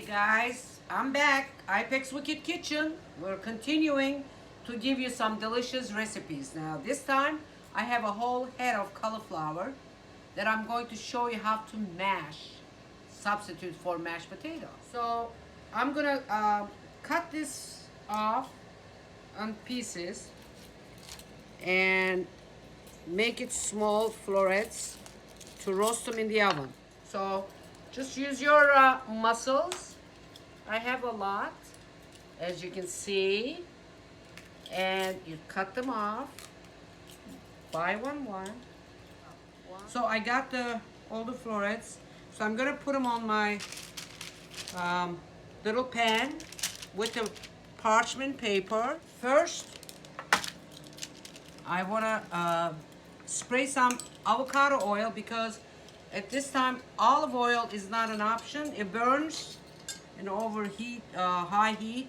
Hey guys, I'm back. Ipek's Wicked Kitchen. We're continuing to give you some delicious recipes. Now this time I have a whole head of cauliflower that I'm going to show you how to mash, substitute for mashed potato. So I'm gonna cut this off on pieces and make it small florets to roast them in the oven. So just use your muscles. I have a lot, as you can see, and you cut them off by one. So I got all the florets. So I'm gonna put them on my little pan with the parchment paper. First, I wanna spray some avocado oil because at this time olive oil is not an option. It burns in overheat, high heat,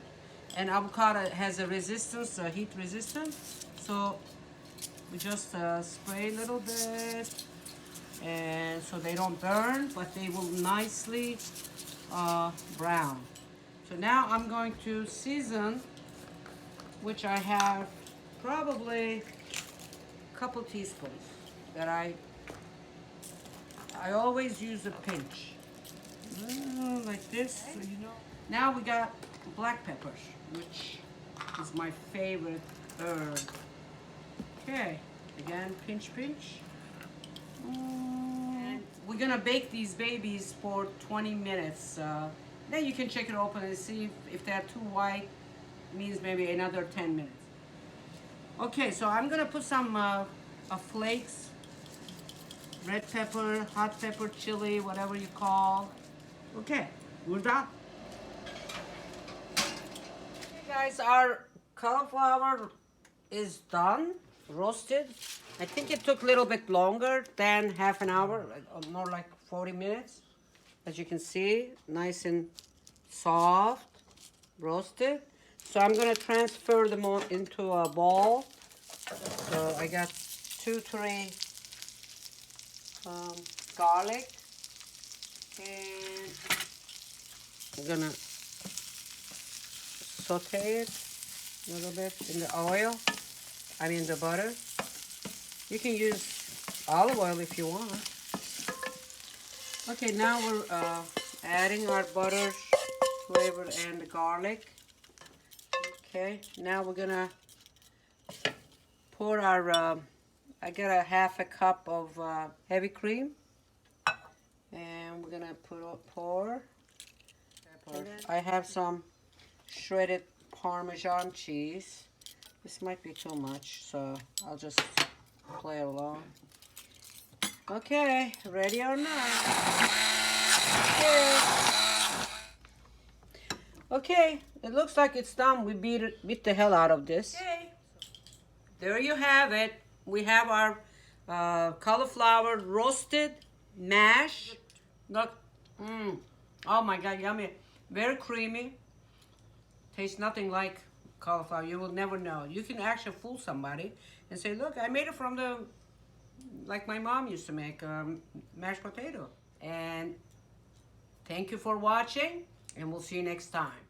and avocado has a resistance, heat resistance. So we just spray a little bit, and so they don't burn, but they will nicely brown. So now I'm going to season, which I have probably a couple teaspoons that I always use a pinch, like this, so you know. Now we got black peppers, which is my favorite herb. Okay, again, pinch. And we're gonna bake these babies for 20 minutes. Then you can check it open and see if they're too white, means maybe another 10 minutes. Okay, so I'm gonna put some flakes, red pepper, hot pepper, chili, whatever you call. Okay, we're done. Okay guys, our cauliflower is done, roasted. I think it took a little bit longer than half an hour, more like 40 minutes. As you can see, nice and soft, roasted. So I'm gonna transfer them all into a bowl. So I got 2-3 garlic, and I'm gonna saute it a little bit in the oil, the butter. You can use olive oil if you want. Okay, now we're adding our butter, flavor, and the garlic. Okay, now we're gonna pour our I got a half a cup of heavy cream, and we're gonna pour. I have some shredded parmesan cheese. This might be too much, so I'll just play along. Okay, ready or not? Okay, it looks like it's done. We beat the hell out of this. Okay, there you have it. We have our cauliflower roasted, mash. Look, oh my God, yummy. Very creamy. Tastes nothing like cauliflower. You will never know. You can actually fool somebody and say, look, I made it from like my mom used to make mashed potato. And thank you for watching, and we'll see you next time.